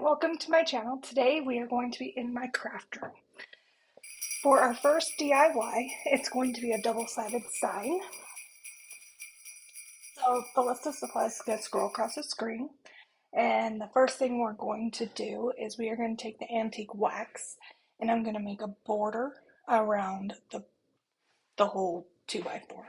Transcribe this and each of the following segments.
welcome to my channel. Today we are going to be in my craft room. For our first DIY, it's going to be a double-sided sign. So the list of supplies is going to scroll across the screen. And the first thing we're going to do is we are going to take the antique wax and I'm going to make a border around the whole 2x4.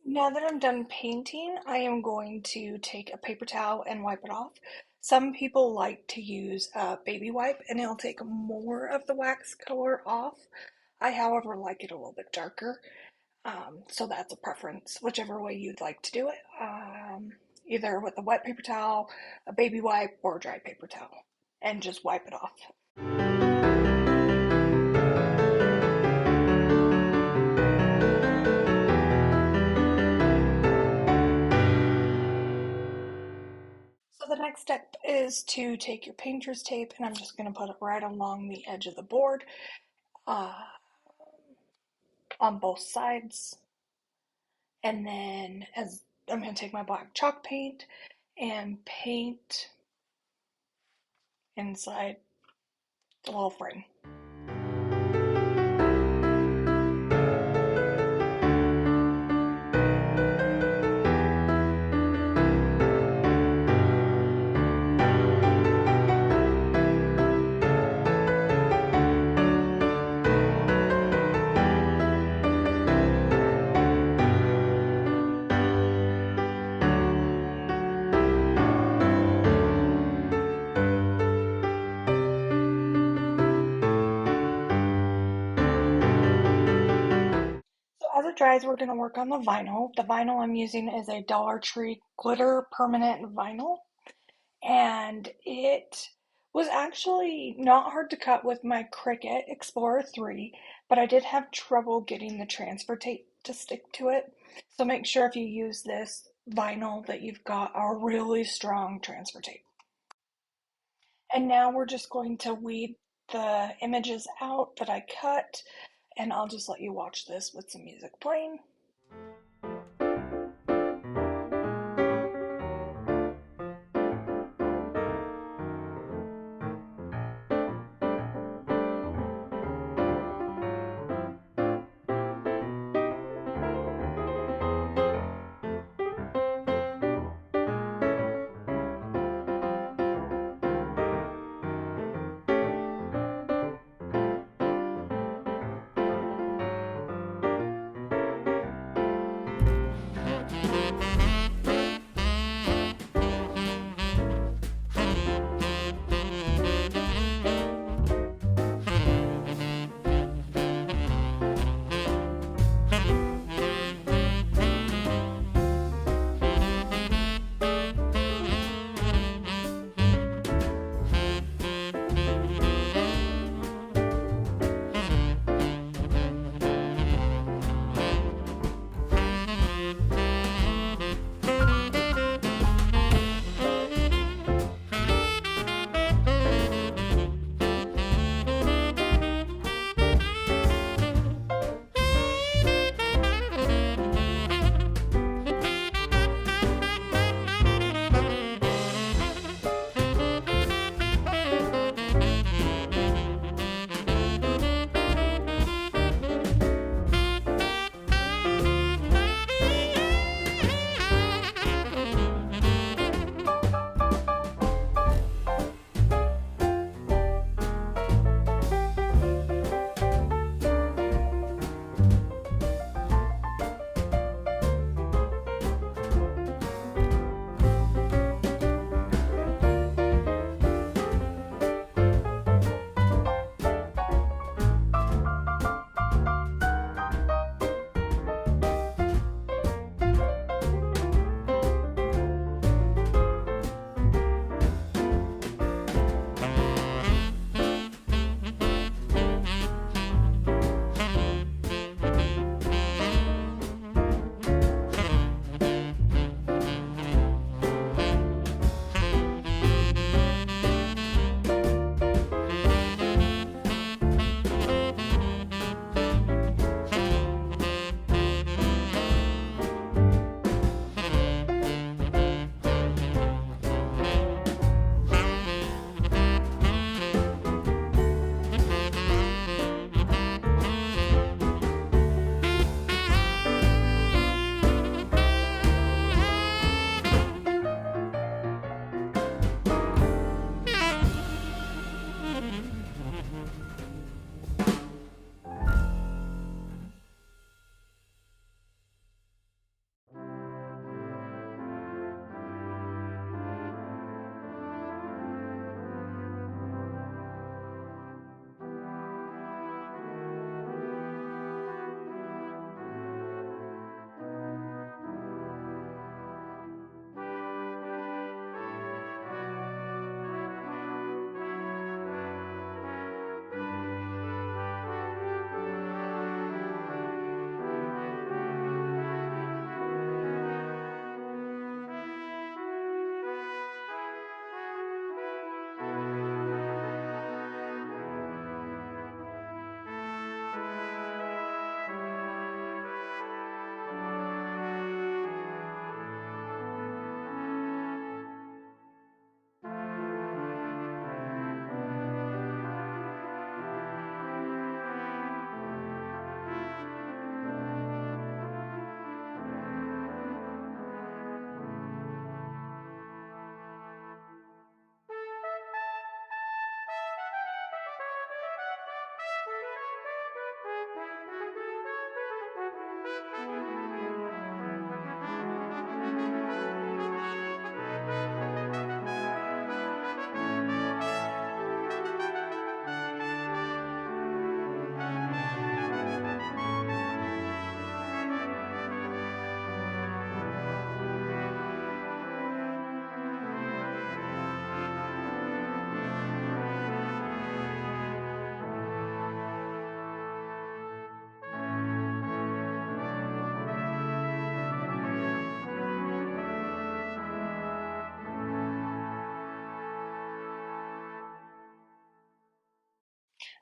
Now that I'm done painting, I am going to take a paper towel and wipe it off. Some people like to use a baby wipe and it'll take more of the wax color off. I, however, like it a little bit darker, so that's a preference, whichever way you'd like to do it. Either with a wet paper towel, a baby wipe, or a dry paper towel, and just wipe it off. So the next step is to take your painter's tape, and I'm just going to put it right along the edge of the board on both sides. And then as I'm going to take my black chalk paint and paint inside the little frame. As it dries, we're going to work on the vinyl. The vinyl I'm using is a Dollar Tree glitter permanent vinyl, and it was actually not hard to cut with my Cricut Explorer 3, but I did have trouble getting the transfer tape to stick to it. So make sure if you use this vinyl that you've got a really strong transfer tape. And now we're just going to weed the images out that I cut, and I'll just let you watch this with some music playing.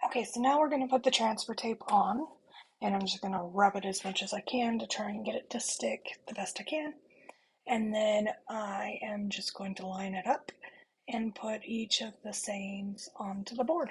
Okay, so now we're going to put the transfer tape on, and I'm just going to rub it as much as I can to try and get it to stick the best I can. And then I am just going to line it up and put each of the sayings onto the board.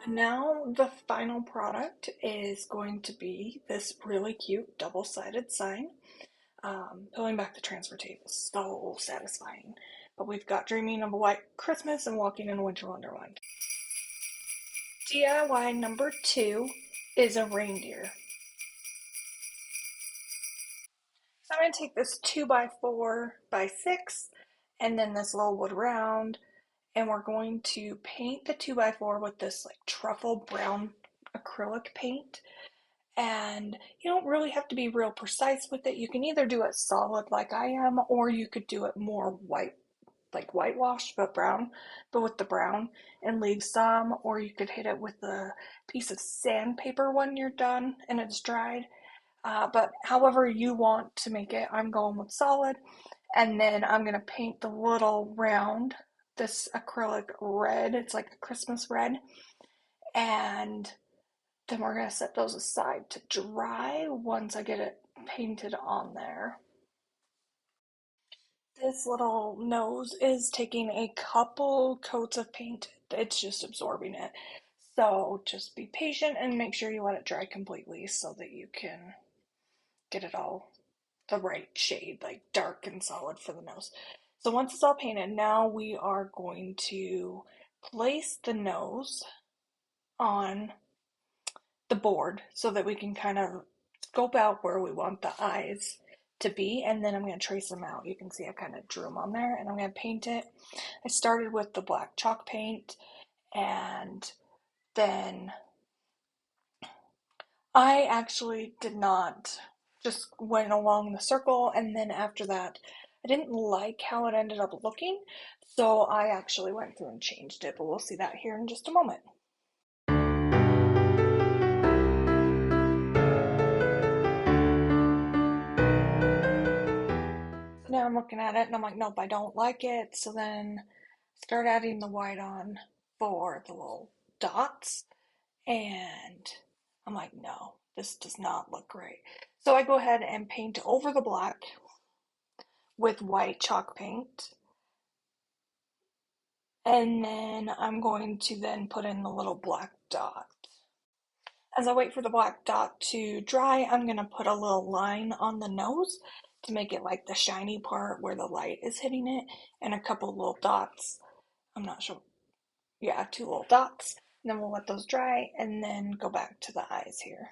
Now the final product is going to be this really cute double-sided sign. Pulling back the transfer tape is so satisfying. But we've got Dreaming of a White Christmas and Walking in a Winter Wonderland. DIY number 2 is a reindeer. So I'm going to take this 2x4x6 and then this little wood round, and we're going to paint the 2x4 with this like truffle brown acrylic paint. And you don't really have to be real precise with it. You can either do it solid like I am, or you could do it more white, like whitewash but brown, but with the brown, and leave some, or you could hit it with a piece of sandpaper when you're done and it's dried. But however you want to make it, I'm going with solid. And then I'm going to paint the little round, this acrylic red. It's like a Christmas red. And then we're going to set those aside to dry once I get it painted on there. This little nose is taking a couple coats of paint. It's just absorbing it. So just be patient and make sure you let it dry completely so that you can get it all the right shade, like dark and solid for the nose. So once it's all painted, now we are going to place the nose on the board so that we can kind of scope out where we want the eyes to be, and then I'm going to trace them out. You can see I kind of drew them on there, and I'm going to paint it. I started with the black chalk paint, and then I actually did not, just went along the circle, and then after that I didn't like how it ended up looking, so I actually went through and changed it, but we'll see that here in just a moment. So now I'm looking at it and I'm like, nope, I don't like it. So then start adding the white on for the little dots, and I'm like, no, this does not look great. So I go ahead and paint over the black with white chalk paint, and then I'm going to then put in the little black dot. As I wait for the black dot to dry, I'm going to put a little line on the nose to make it like the shiny part where the light is hitting it, and a couple little dots. I'm not sure. Yeah, 2 little dots. And then we'll let those dry and then go back to the eyes here.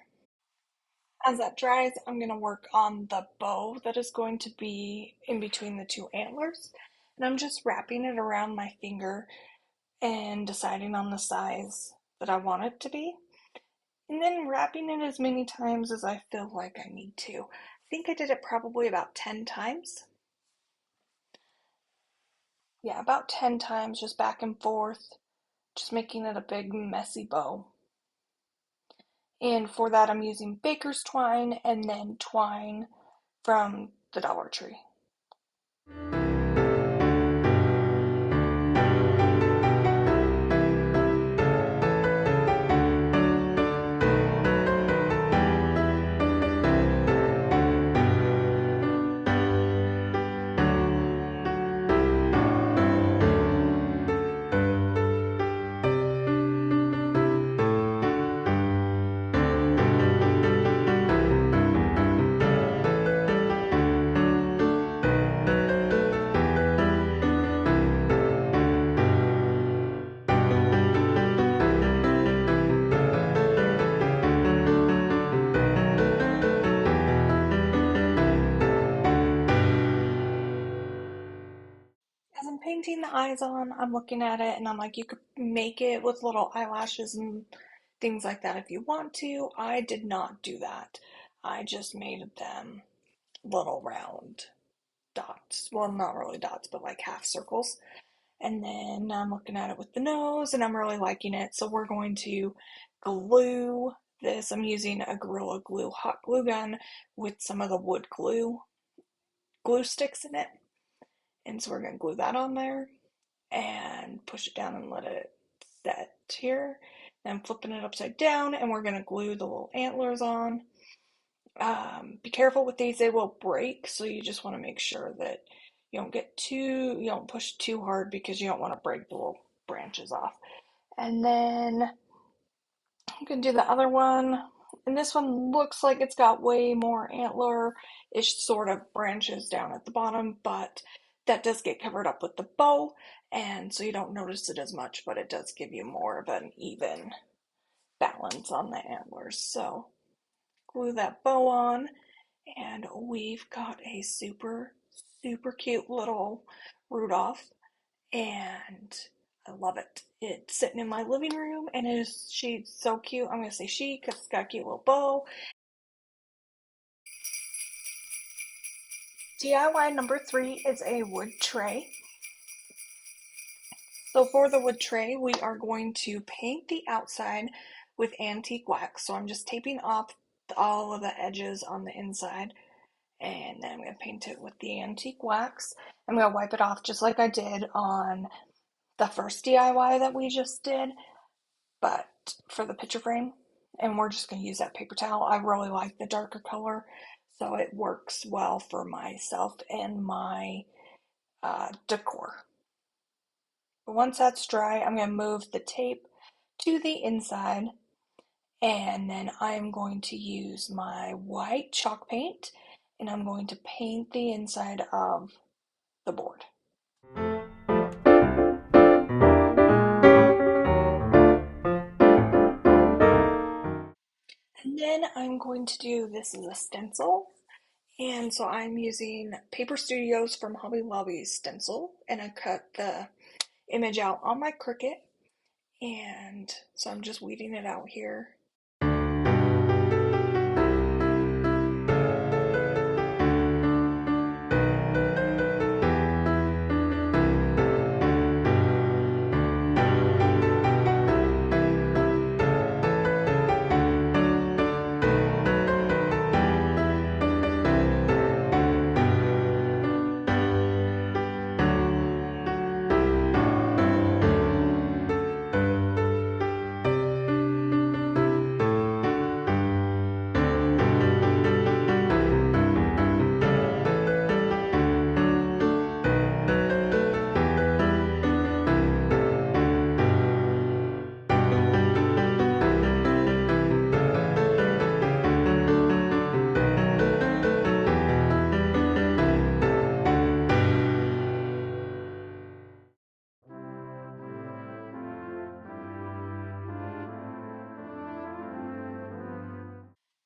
As that dries, I'm going to work on the bow that is going to be in between the two antlers. And I'm just wrapping it around my finger and deciding on the size that I want it to be. And then wrapping it as many times as I feel like I need to. I think I did it probably about 10 times. Yeah, about 10 times, just back and forth, just making it a big messy bow. And for that, I'm using baker's twine and then twine from the Dollar Tree. As I'm painting the eyes on, I'm looking at it and I'm like, you could make it with little eyelashes and things like that if you want to. I did not do that. I just made them little round dots. Well, not really dots, but like half circles. And then I'm looking at it with the nose and I'm really liking it. So we're going to glue this. I'm using a Gorilla Glue hot glue gun with some of the wood glue sticks in it. And so we're going to glue that on there and push it down and let it set here. Then I'm flipping it upside down and we're going to glue the little antlers on. Be careful with these, they will break, so you just want to make sure that you don't push too hard because you don't want to break the little branches off. And then I'm going to do the other one. And this one looks like it's got way more antler-ish sort of branches down at the bottom, but that does get covered up with the bow, and so you don't notice it as much, but it does give you more of an even balance on the antlers. So glue that bow on, and we've got a super, super cute little Rudolph, and I love it. It's sitting in my living room, and she's so cute. I'm going to say she because it's got a cute little bow. DIY number 3 is a wood tray. So for the wood tray, we are going to paint the outside with antique wax. So I'm just taping off all of the edges on the inside, and then I'm going to paint it with the antique wax. I'm going to wipe it off just like I did on the first DIY that we just did, but for the picture frame. And we're just going to use that paper towel. I really like the darker color, so it works well for myself and my decor. But once that's dry, I'm going to move the tape to the inside, and then I'm going to use my white chalk paint, and I'm going to paint the inside of the board. And then I'm going to do, this is a stencil, and so I'm using Paper Studios from Hobby Lobby's stencil, and I cut the image out on my Cricut, and so I'm just weeding it out here.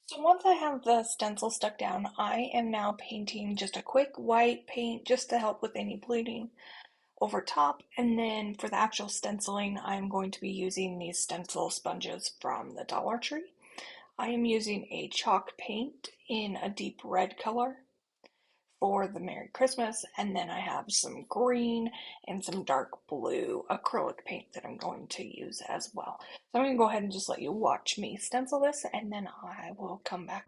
So once I have the stencil stuck down, I am now painting just a quick white paint just to help with any bleeding over top. And then for the actual stenciling, I'm going to be using these stencil sponges from the Dollar Tree. I am using a chalk paint in a deep red color for the Merry Christmas, and then I have some green and some dark blue acrylic paint that I'm going to use as well. So I'm going to go ahead and just let you watch me stencil this, and then I will come back.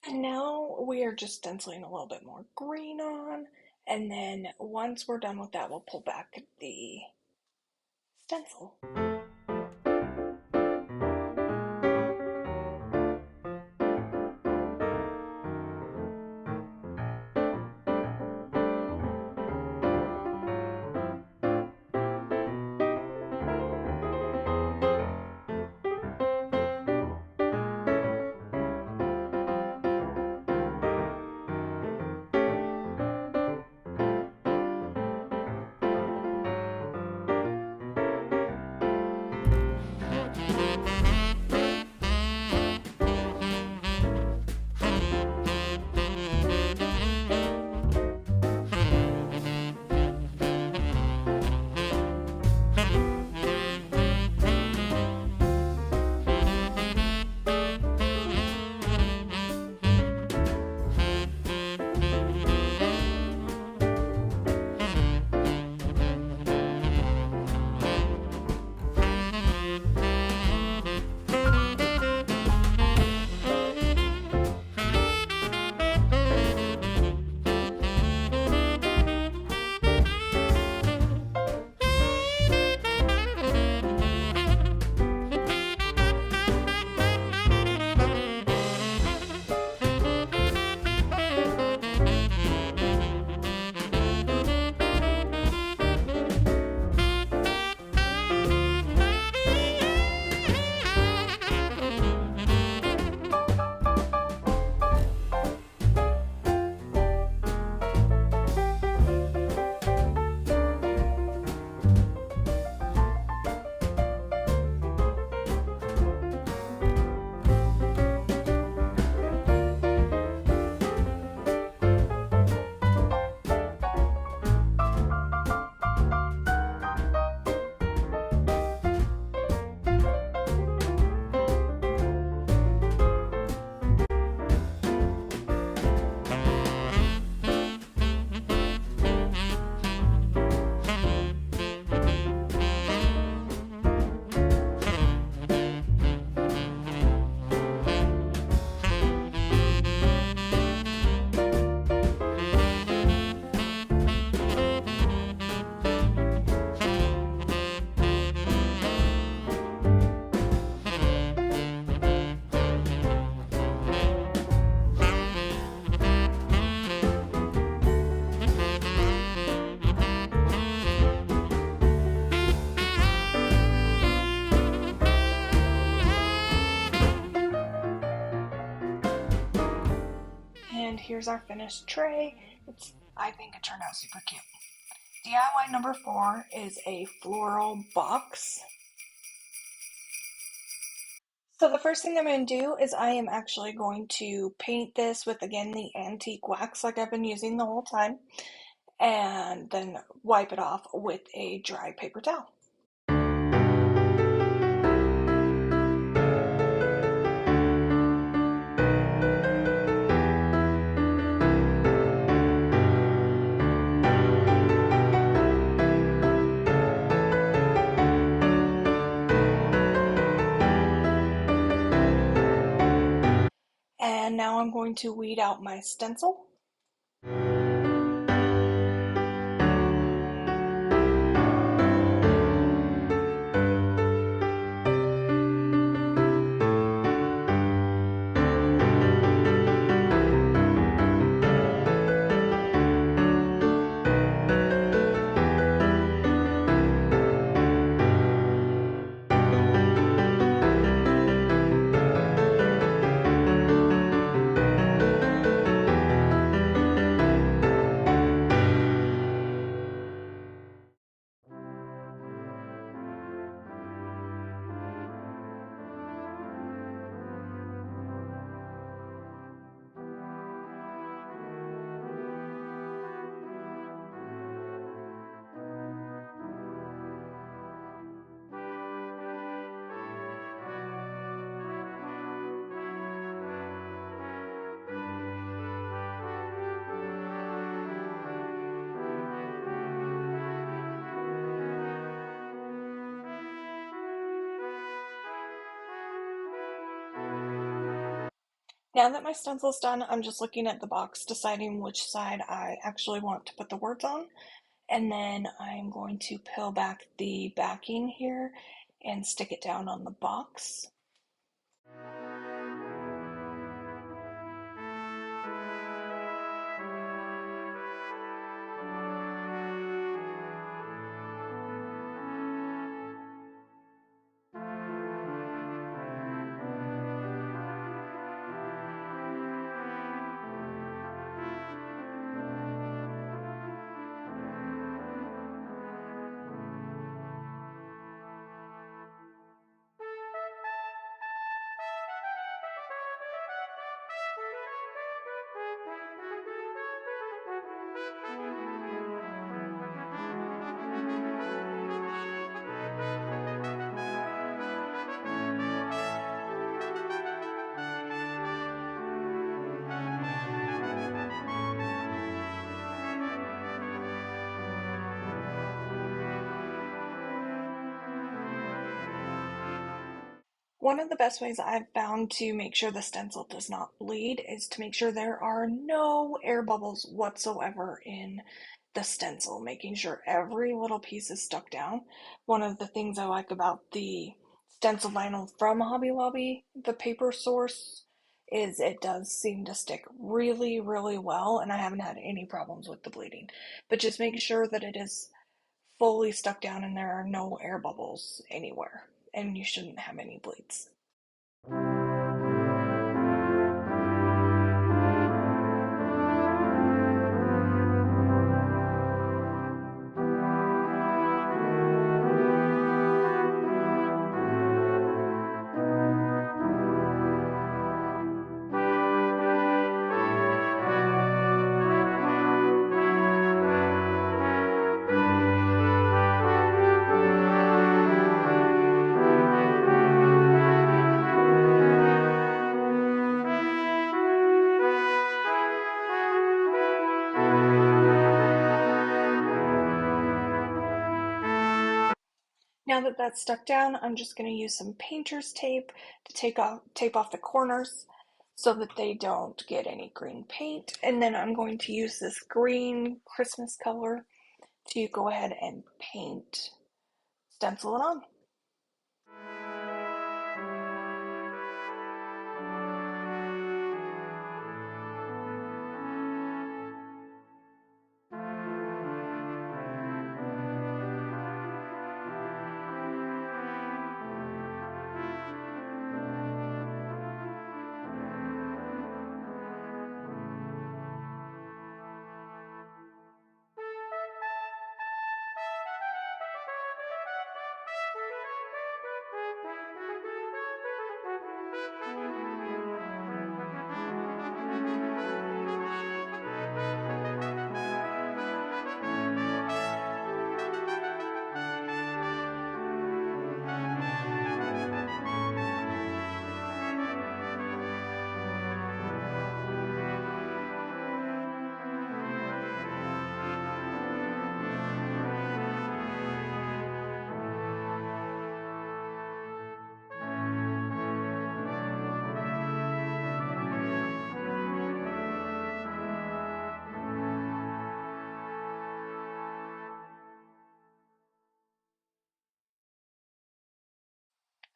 And now we are just stenciling a little bit more green on, and then once we're done with that, we'll pull back the stencil. here's our finished tray. I think it turned out super cute. DIY number 4 is a floral box. So the first thing I'm going to do is I am actually going to paint this with, again, the antique wax like I've been using the whole time, and then wipe it off with a dry paper towel. And now I'm going to weed out my stencil. Now that my stencil's done, I'm just looking at the box, deciding which side I actually want to put the words on. And then I'm going to peel back the backing here and stick it down on the box. One of the best ways I've found to make sure the stencil does not bleed is to make sure there are no air bubbles whatsoever in the stencil, making sure every little piece is stuck down. One of the things I like about the stencil vinyl from Hobby Lobby, the paper source, is it does seem to stick really, really well, and I haven't had any problems with the bleeding. But just make sure that it is fully stuck down and there are no air bubbles anywhere, and you shouldn't have any bleeds. Now that that's stuck down, I'm just going to use some painter's tape to tape off the corners so that they don't get any green paint. And then I'm going to use this green Christmas color to go ahead and stencil it on.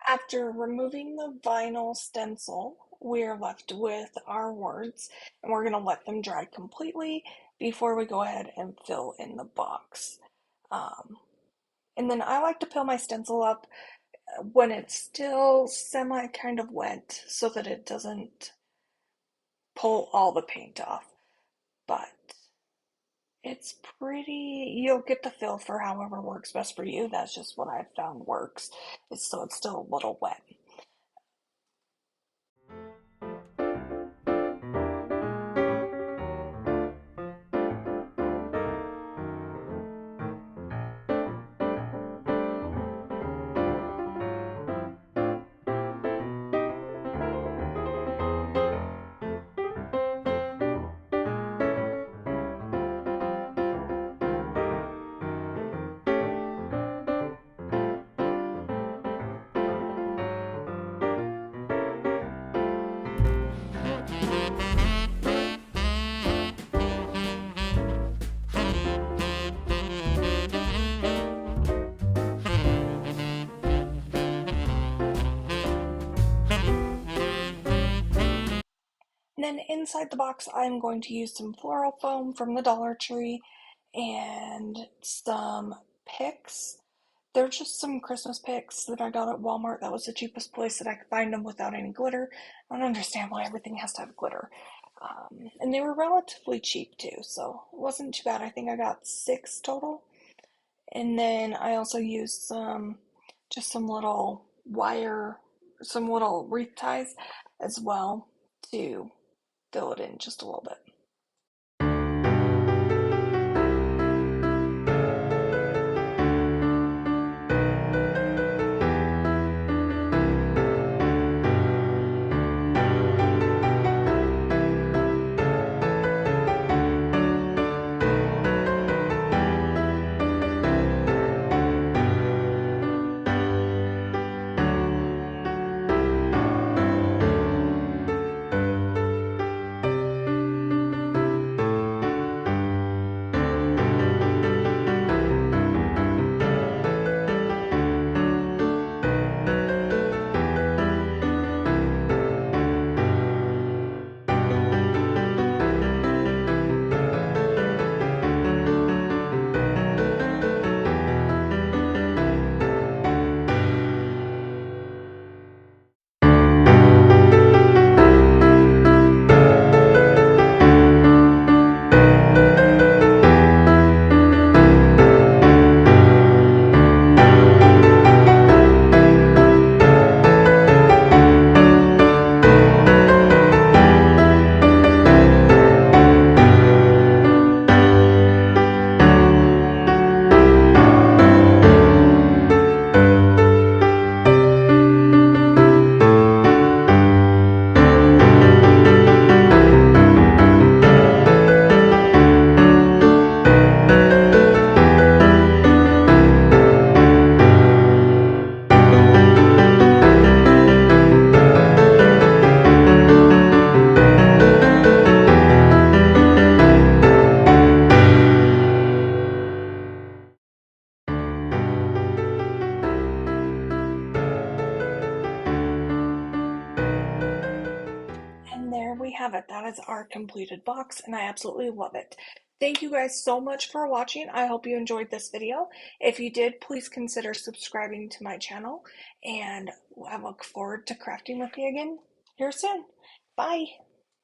After removing the vinyl stencil, we're left with our words, and we're going to let them dry completely before we go ahead and fill in the box. Um, and then I like to fill my stencil up when it's still semi kind of wet so that it doesn't pull all the paint off. But it's you'll get the feel for however works best for you. That's just what I've found works. It's still a little wet. And then inside the box, I'm going to use some floral foam from the Dollar Tree and some picks. They're just some Christmas picks that I got at Walmart. That was the cheapest place that I could find them without any glitter. I don't understand why everything has to have glitter. And they were relatively cheap too, so it wasn't too bad. I think I got 6 total. And then I also used just some little wire, some little wreath ties as well to fill it in just a little bit. And there we have it. That is our completed box, and I absolutely love it. Thank you guys so much for watching. I hope you enjoyed this video. If you did, please consider subscribing to my channel, and I look forward to crafting with you again here soon. Bye!